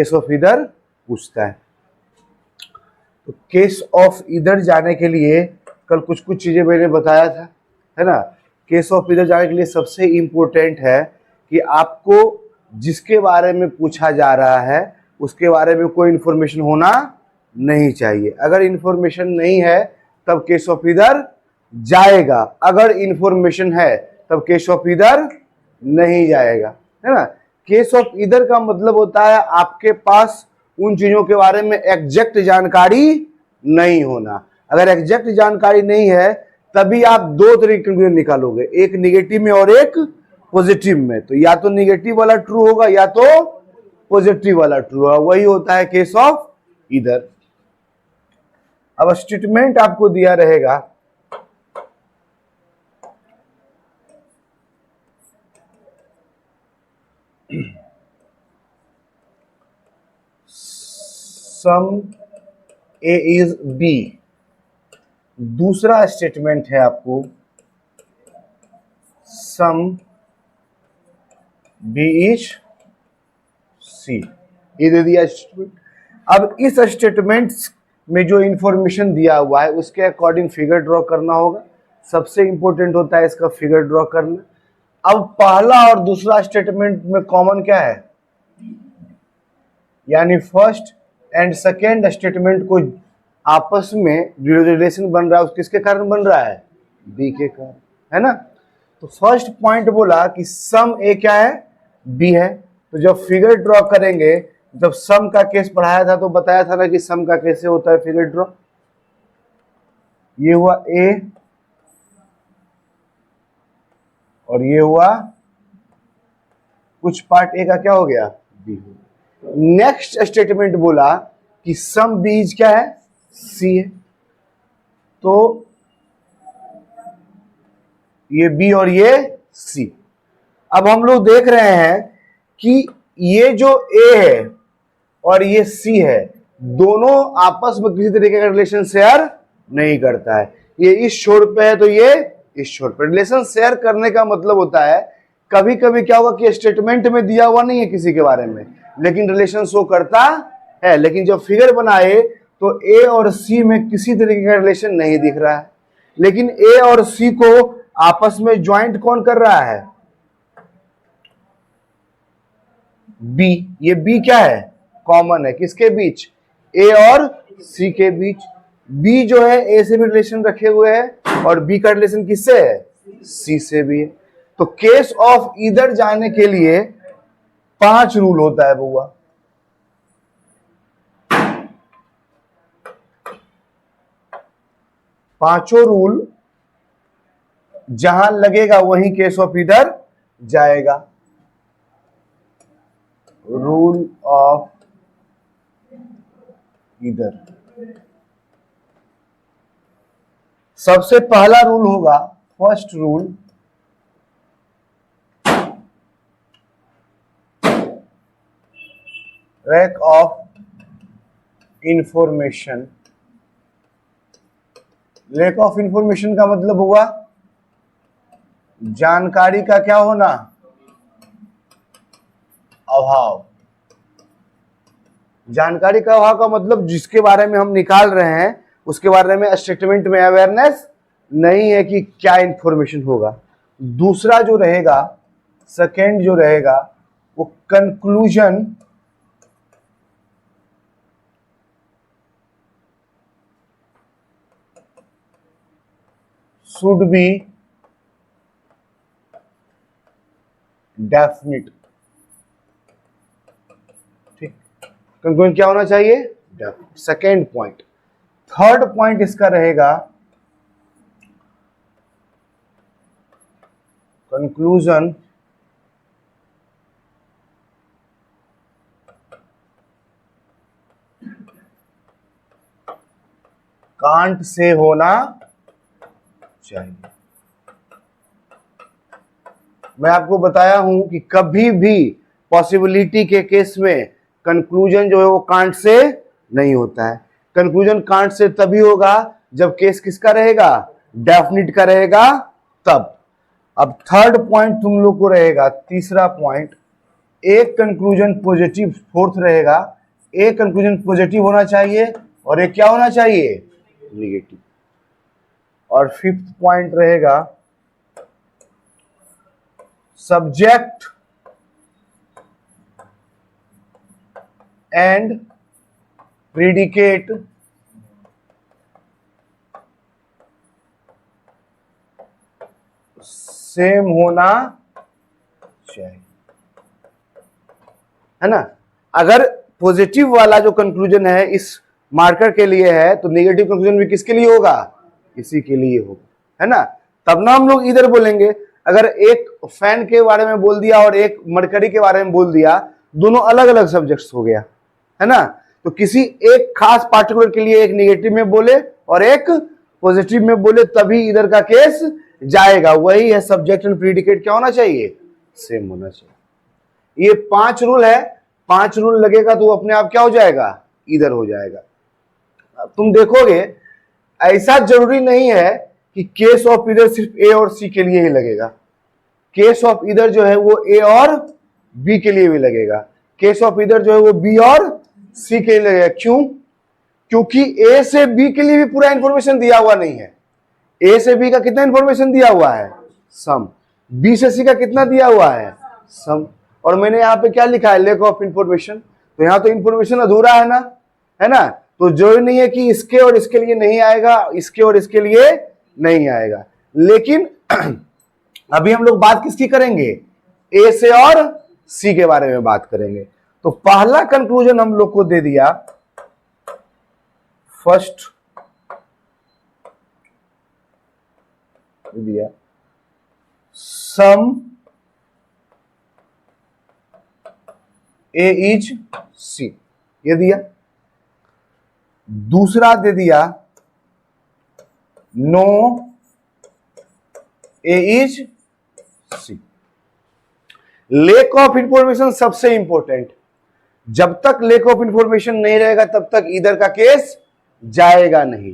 Case of either पूछता है। तो केस ऑफ ईदर जाने के लिए कल कुछ कुछ चीजें मैंने बताया था, है ना। केस ऑफ ईदर जाने के लिए सबसे इंपॉर्टेंट है कि आपको जिसके बारे में पूछा जा रहा है उसके बारे में कोई इंफॉर्मेशन होना नहीं चाहिए। अगर इंफॉर्मेशन नहीं है तब केस ऑफ ईदर जाएगा, अगर इंफॉर्मेशन है तब केस ऑफ ईदर नहीं जाएगा, है ना। केस ऑफ ईदर का मतलब होता है आपके पास उन चीजों के बारे में एग्जैक्ट जानकारी नहीं होना। अगर एग्जैक्ट जानकारी नहीं है तभी आप दो तरीके कंक्लूजन निकालोगे, एक निगेटिव में और एक पॉजिटिव में। तो या तो निगेटिव वाला ट्रू होगा या तो पॉजिटिव वाला ट्रू होगा, वही होता है केस ऑफ ईदर। अब स्टेटमेंट आपको दिया रहेगा, सम ए इज बी। दूसरा स्टेटमेंट है आपको सम बी इज सी, ये दे दिया स्टेटमेंट। अब इस स्टेटमेंट में जो इंफॉर्मेशन दिया हुआ है उसके अकॉर्डिंग फिगर ड्रॉ करना होगा। सबसे इंपॉर्टेंट होता है इसका फिगर ड्रॉ करना। अब पहला और दूसरा स्टेटमेंट में कॉमन क्या है, यानी फर्स्ट एंड सेकेंड स्टेटमेंट को आपस में जो रिलेशन बन रहा है किसके कारण बन रहा है, बी के कारण, है ना। तो फर्स्ट पॉइंट बोला कि सम ए क्या है, बी है। तो जब फिगर ड्रॉ करेंगे, जब सम का केस पढ़ाया था तो बताया था ना कि सम का कैसे होता है फिगर ड्रॉ। ये हुआ ए और ये हुआ कुछ पार्ट ए का क्या हो गया, बी। नेक्स्ट स्टेटमेंट बोला कि सम बीज क्या है, सी है। तो ये बी और ये सी। अब हम लोग देख रहे हैं कि ये जो ए है और ये सी है दोनों आपस में किसी तरीके का रिलेशन शेयर नहीं करता है। ये इस छोर पे है तो ये इस छोर पे। रिलेशन शेयर करने का मतलब होता है कभी कभी क्या होगा कि स्टेटमेंट में दिया हुआ नहीं है किसी के बारे में लेकिन रिलेशन शो करता है, लेकिन जब फिगर बनाए तो ए और सी में किसी तरीके का रिलेशन नहीं दिख रहा है, लेकिन ए और सी को आपस में ज्वाइंट कौन कर रहा है, बी। ये बी क्या है, कॉमन है किसके बीच, ए और सी के बीच। बी जो है ए से भी रिलेशन रखे हुए है और बी का रिलेशन किससे है, सी से भी है। तो केस ऑफ ईदर जाने के लिए 5 रूल होता है बउआ। पांचों रूल जहां लगेगा वहीं केस ऑफ ईदर जाएगा। रूल ऑफ ईदर, सबसे पहला रूल होगा first rule, lack of information. Lack of information का मतलब हुआ जानकारी का क्या होना, अभाव। जानकारी का अभाव का मतलब जिसके बारे में हम निकाल रहे हैं उसके बारे में स्टेटमेंट में अवेयरनेस नहीं है कि क्या इंफॉर्मेशन होगा। दूसरा जो रहेगा, सेकेंड जो रहेगा वो कंक्लूजन शुड बी डेफिनिट। ठीक, कंक्लूजन क्या होना चाहिए, definite. Second point. Third point इसका रहेगा कंक्लूजन कांट से होना चाहिए। मैं आपको बताया हूं कि कभी भी पॉसिबिलिटी के केस में कंक्लूजन जो है वो कांट से नहीं होता है। कंक्लूजन कांट से तभी होगा जब केस किसका रहेगा, डेफिनिट का रहेगा तब। अब थर्ड पॉइंट तुम लोग को रहेगा, तीसरा पॉइंट एक कंक्लूजन पॉजिटिव, फोर्थ रहेगा एक कंक्लूजन पॉजिटिव होना चाहिए और एक क्या होना चाहिए, निगेटिव। और फिफ्थ पॉइंट रहेगा सब्जेक्ट एंड प्रीडिकेट सेम होना चाहिए, है ना। अगर पॉजिटिव वाला जो कंक्लूजन है इस मार्कर के लिए है तो नेगेटिव कंक्लूजन भी किसके लिए होगा, इसी के लिए होगा, है ना। तब ना हम लोग इधर बोलेंगे। अगर एक फैन के बारे में बोल दिया और एक मरकरी के बारे में बोल दिया, दोनों अलग अलग सब्जेक्ट्स हो गया, है ना। तो किसी एक खास पार्टिकुलर के लिए एक नेगेटिव में बोले और एक पॉजिटिव में बोले तभी इधर का केस जाएगा। वही है सब्जेक्ट एंड प्रीडिकेट क्या होना चाहिए, सेम होना चाहिए। ये 5 रूल है, 5 रूल लगेगा तो अपने आप क्या हो जाएगा, इधर हो जाएगा। तुम देखोगे ऐसा जरूरी नहीं है कि केस ऑफ इधर सिर्फ ए और सी के लिए ही लगेगा। केस ऑफ इधर जो है वो ए और बी के लिए भी लगेगा। केस ऑफ इधर जो है वो बी और सी के लिए लगेगा। क्यों? क्योंकि ए से बी के लिए भी पूरा इंफॉर्मेशन दिया हुआ नहीं है। ए से बी का कितना इंफॉर्मेशन दिया हुआ है, सम। बी से सी का कितना दिया हुआ है, सम। और मैंने यहाँ पे क्या लिखा है, लैक ऑफ इंफॉर्मेशन। तो यहाँ तो इंफॉर्मेशन अधूरा है ना, है ना। तो जरूरी नहीं है कि इसके और इसके लिए नहीं आएगा, इसके और इसके लिए नहीं आएगा। लेकिन अभी हम लोग बात किसकी करेंगे, ए से और सी के बारे में बात करेंगे। तो पहला कंक्लूजन हम लोग को दे दिया, फर्स्ट दिया सम ए इज सी, ये दिया। दूसरा दे दिया no A is C. Lack of information सबसे इंपॉर्टेंट। जब तक लैक ऑफ इंफॉर्मेशन नहीं रहेगा तब तक इधर का केस जाएगा नहीं।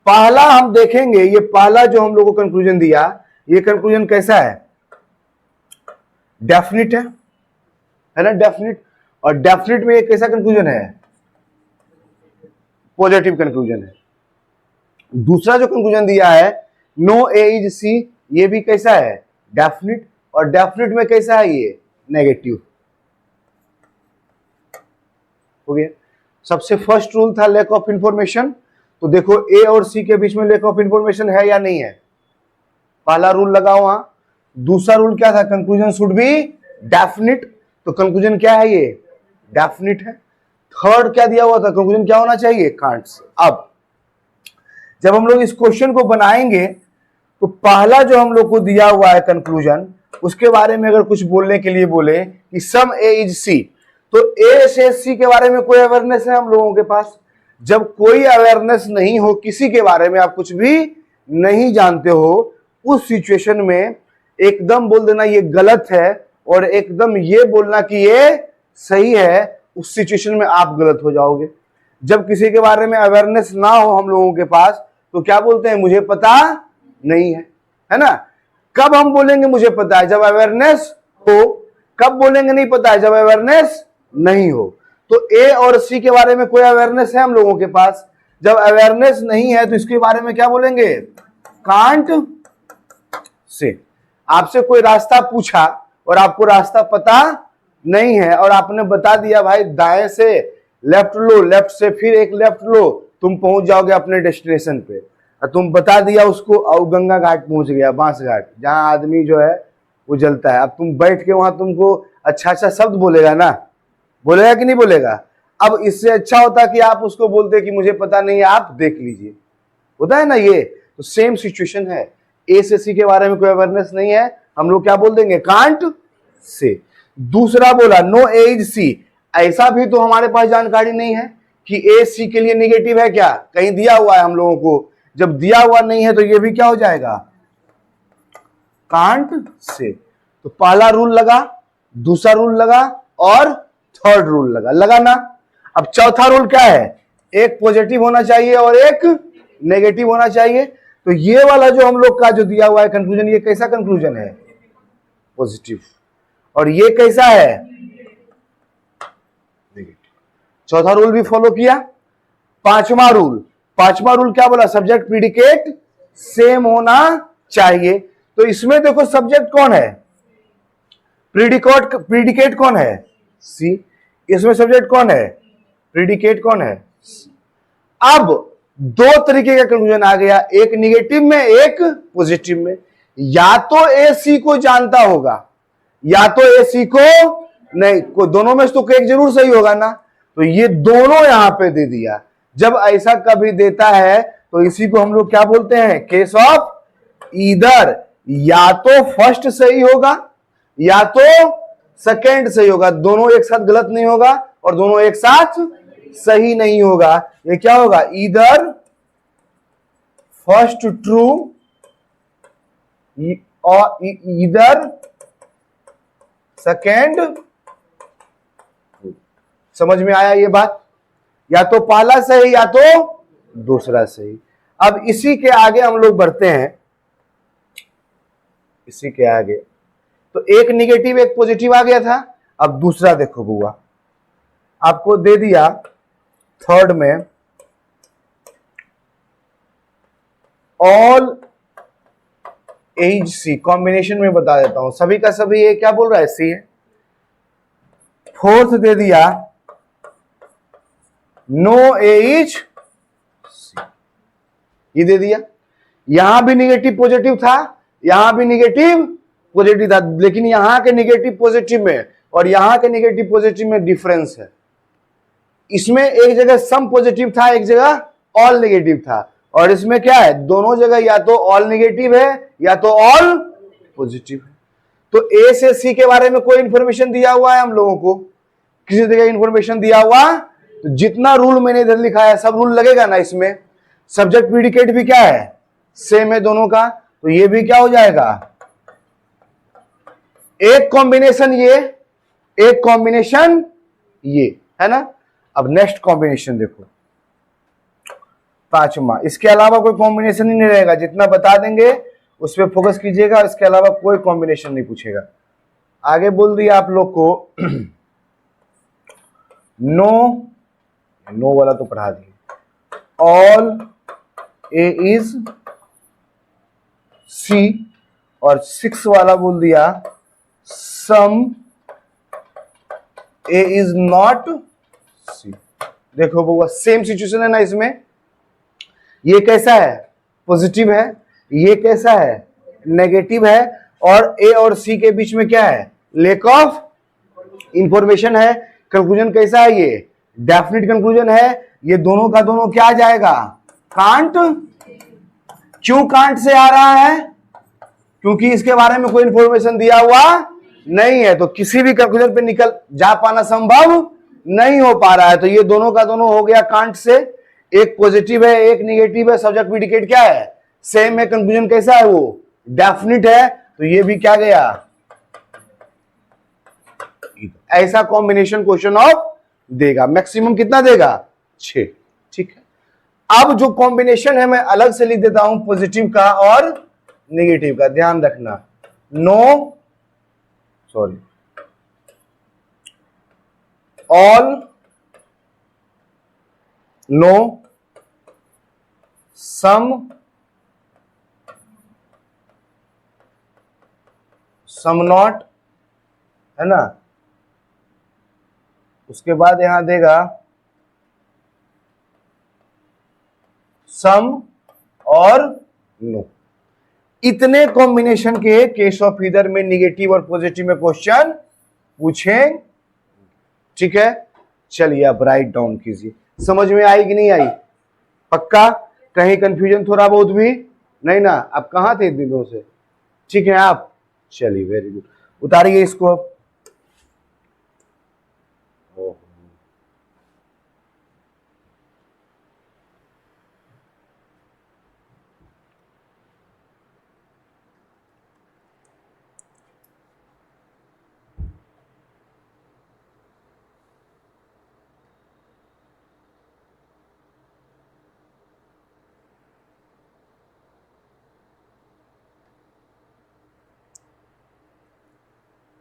पहला हम देखेंगे, ये पहला जो हम लोग को कंक्लूजन दिया, ये कंक्लूजन कैसा है, डेफिनिट है ना, डेफिनिट। और डेफिनिट में ये कैसा कंक्लूजन है, पॉजिटिव कंक्लूजन है। दूसरा जो कंक्लूजन दिया है नो ए इज सी, ये भी कैसा है, डेफिनिट। और डेफिनिट में कैसा है, ये नेगेटिव हो गया। सबसे फर्स्ट रूल था लैक ऑफ इंफॉर्मेशन। तो देखो ए और सी के बीच में लैक ऑफ इंफॉर्मेशन है या नहीं है, पहला रूल लगा वहां। दूसरा रूल क्या था, कंक्लूजन शुड बी डेफिनिट। तो कंक्लूजन क्या है, ये डेफिनिट है। थर्ड क्या दिया हुआ था, कंक्लूजन क्या होना चाहिए, कांट्स। अब जब हम लोग इस क्वेश्चन को बनाएंगे तो पहला जो हम लोग को दिया हुआ है कंक्लूजन, उसके बारे में अगर कुछ बोलने के लिए बोले कि सम ए इज सी, तो ए से सी के बारे में कोई अवेयरनेस है हम लोगों के पास। जब कोई अवेयरनेस नहीं हो किसी के बारे में, आप कुछ भी नहीं जानते हो, उस सिचुएशन में एकदम बोल देना ये गलत है और एकदम ये बोलना कि ये सही है, उस सिचुएशन में आप गलत हो जाओगे। जब किसी के बारे में अवेयरनेस ना हो हम लोगों के पास तो क्या बोलते हैं, मुझे पता नहीं है ना। कब हम बोलेंगे मुझे पता है, जब अवेयरनेस हो। कब बोलेंगे नहीं पता है, जब अवेयरनेस नहीं हो। तो ए और सी के बारे में कोई अवेयरनेस है हम लोगों के पास। जब अवेयरनेस नहीं है तो इसके बारे में क्या बोलेंगे, कांट से। आपसे कोई रास्ता पूछा और आपको रास्ता पता नहीं है और आपने बता दिया भाई दाएं से लेफ्ट लो, लेफ्ट से फिर एक लेफ्ट लो, तुम पहुंच जाओगे अपने डेस्टिनेशन पे। और तुम बता दिया उसको और गंगा घाट पहुंच गया, बांस घाट, जहां आदमी जो है वो जलता है। अब तुम बैठ के वहां तुमको अच्छा अच्छा शब्द बोलेगा ना, बोलेगा कि नहीं बोलेगा। अब इससे अच्छा होता कि आप उसको बोलते कि मुझे पता नहीं है, आप देख लीजिए, होता है ना। ये तो सेम सिचुएशन है, ए से सी के बारे में कोई अवेयरनेस नहीं है, हम लोग क्या बोल देंगे, कांट से। दूसरा बोला नो ए इज सी, ऐसा भी तो हमारे पास जानकारी नहीं है कि ए सी के लिए नेगेटिव है क्या, कहीं दिया हुआ है हम लोगों को। जब दिया हुआ नहीं है तो ये भी क्या हो जाएगा, कांट से। तो पहला रूल लगा, दूसरा रूल लगा और थर्ड रूल लगा ना। अब चौथा रूल क्या है, एक पॉजिटिव होना चाहिए और एक नेगेटिव होना चाहिए। तो ये वाला जो हम लोग का जो दिया हुआ है कंक्लूजन, ये कैसा कंक्लूजन है, पॉजिटिव। और ये कैसा है, चौथा रूल भी फॉलो किया। पांचवा रूल क्या बोला, सब्जेक्ट प्रीडिकेट सेम होना चाहिए। तो इसमें देखो सब्जेक्ट कौन है, प्रीडिकेट कौन है, सी। इसमें सब्जेक्ट कौन है, प्रीडिकेट कौन है। अब दो तरीके का कंक्लूजन आ गया, एक निगेटिव में एक पॉजिटिव में। या तो ए सी को जानता होगा या तो ए सी को नहीं, को दोनों में से तो एक जरूर सही होगा ना। तो ये दोनों यहां पे दे दिया। जब ऐसा कभी देता है तो इसी को हम लोग क्या बोलते हैं, केस ऑफ ईदर। या तो फर्स्ट सही होगा या तो सेकंड सही होगा, दोनों एक साथ गलत नहीं होगा और दोनों एक साथ सही नहीं होगा। ये क्या होगा, ईदर फर्स्ट ट्रू और ईदर सेकंड। समझ में आया ये बात, या तो पहला सही या तो दूसरा सही। अब इसी के आगे हम लोग बढ़ते हैं, इसी के आगे तो एक निगेटिव एक पॉजिटिव आ गया था। अब दूसरा देखो बुआ, आपको दे दिया थर्ड में ऑल एज सी, कॉम्बिनेशन में बता देता हूं, सभी का सभी ये क्या बोल रहा है, सी है। फोर्थ दे दिया नो एज सी, ये दे दिया। यहां भी निगेटिव पॉजिटिव था, यहां भी निगेटिव पॉजिटिव था, लेकिन यहां के निगेटिव पॉजिटिव में और यहां के निगेटिव पॉजिटिव में डिफरेंस है। इसमें एक जगह सम पॉजिटिव था, एक जगह ऑल नेगेटिव था, और इसमें क्या है, दोनों जगह या तो ऑल नेगेटिव है या तो ऑल पॉजिटिव है। तो ए से सी के बारे में कोई इंफॉर्मेशन दिया हुआ है हम लोगों को, किसी जगह इंफॉर्मेशन दिया हुआ, तो जितना रूल मैंने इधर लिखा है सब रूल लगेगा ना इसमें। सब्जेक्ट प्रीडिकेट भी क्या है, सेम है दोनों का, तो ये भी क्या हो जाएगा, एक कॉम्बिनेशन ये, एक कॉम्बिनेशन ये, है ना। अब नेक्स्ट कॉम्बिनेशन देखो, पांचवा, इसके अलावा कोई कॉम्बिनेशन ही नहीं रहेगा, जितना बता देंगे उस पर फोकस कीजिएगा, इसके अलावा कोई कॉम्बिनेशन नहीं पूछेगा। आगे बोल दिया आप लोग को नो वाला तो पढ़ा दिए, ऑल ए इज सी, और 6 वाला बोल दिया सम ए इज नॉट सी। देखो बउआ सेम सिचुएशन है ना इसमें, ये कैसा है, पॉजिटिव है, ये कैसा है, नेगेटिव है, और ए और सी के बीच में क्या है, लैक ऑफ इंफॉर्मेशन है। कंक्लूजन कैसा है, ये डेफिनेट कंक्लूजन है। ये दोनों का दोनों क्या आ जाएगा, कांट। क्यों कांट से आ रहा है, क्योंकि इसके बारे में कोई इंफॉर्मेशन दिया हुआ नहीं है, तो किसी भी कंक्लूजन पे निकल जा पाना संभव नहीं हो पा रहा है। तो ये दोनों का दोनों हो गया कांट से, एक पॉजिटिव है एक निगेटिव है, सब्जेक्ट प्रीडिकेट क्या है, सेम है, कंक्लूजन कैसा है, वो डेफिनिट है, तो ये भी क्या गया, ऐसा कॉम्बिनेशन क्वेश्चन ऑफ देगा। मैक्सिमम कितना देगा, 6। ठीक है, अब जो कॉम्बिनेशन है मैं अलग से लिख देता हूं, पॉजिटिव का और नेगेटिव का, ध्यान रखना। ऑल नो सम नॉट, है ना। उसके बाद यहां देगा सम और नो। इतने कॉम्बिनेशन के केस ऑफ ईदर में निगेटिव और पॉजिटिव में क्वेश्चन पूछें। ठीक है, चलिए अब राइट डाउन कीजिए। समझ में आई कि नहीं आई, पक्का, कहीं कंफ्यूजन थोड़ा बहुत भी नहीं ना। आप कहां थे दिनों से, ठीक है आप, चलिए वेरी गुड। उतारिए इसको अब।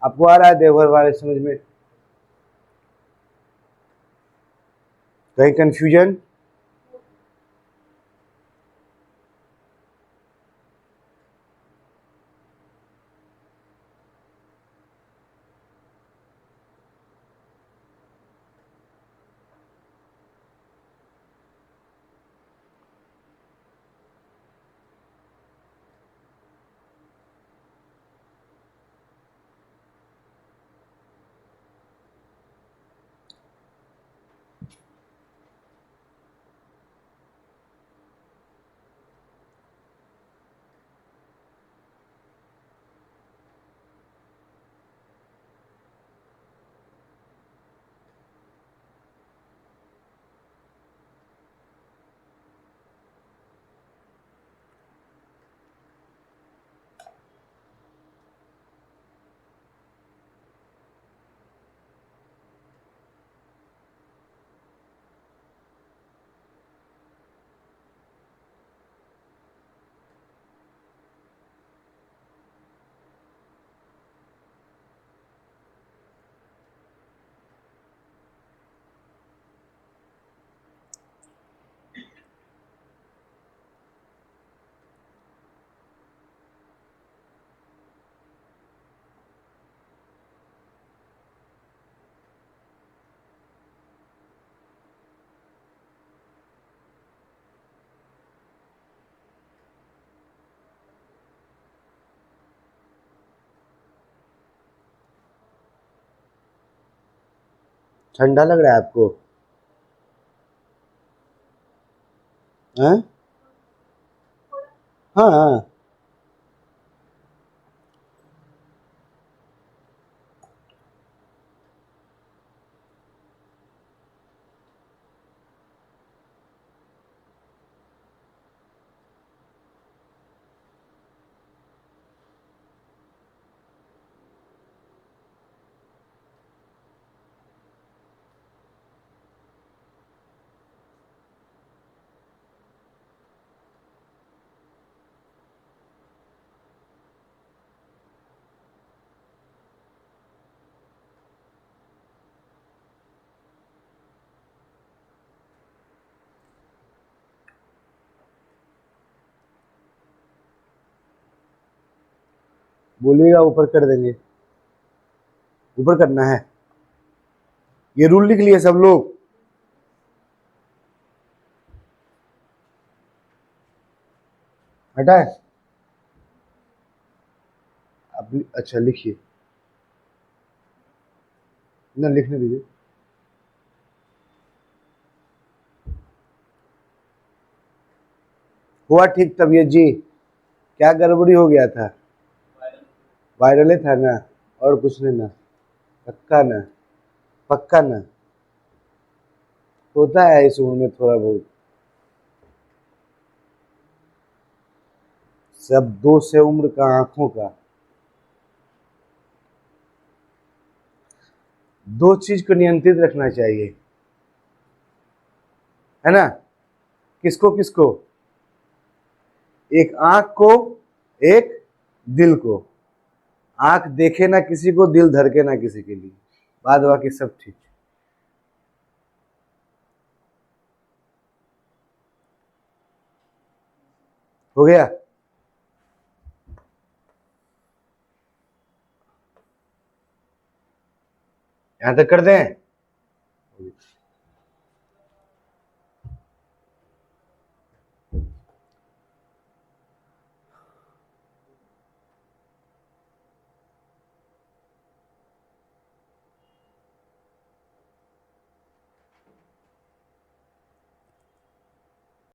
आपको आ रहा है देवघर वाले समझ में, कहीं कंफ्यूजन? ठंडा लग रहा है आपको? हाँ हाँ। बोलिएगा, ऊपर कर देंगे। ऊपर करना है, ये रूल लिख लिए सब लोग? हटा है? अब अच्छा लिखिए ना, लिखने दीजिए। हुआ ठीक तबीयत जी? क्या गड़बड़ी हो गया था? वायरल ही था ना, और कुछ नहीं ना? पक्का ना? पक्का ना? होता है इस उम्र में थोड़ा बहुत। सब दोष है उम्र का, आंखों का। दो चीज को नियंत्रित रखना चाहिए, है ना? किसको किसको? एक आंख को, एक दिल को। आंख देखे ना किसी को, दिल धड़के ना किसी के लिए, बाद बाकी सब ठीक। हो गया? यहां तक कर दें?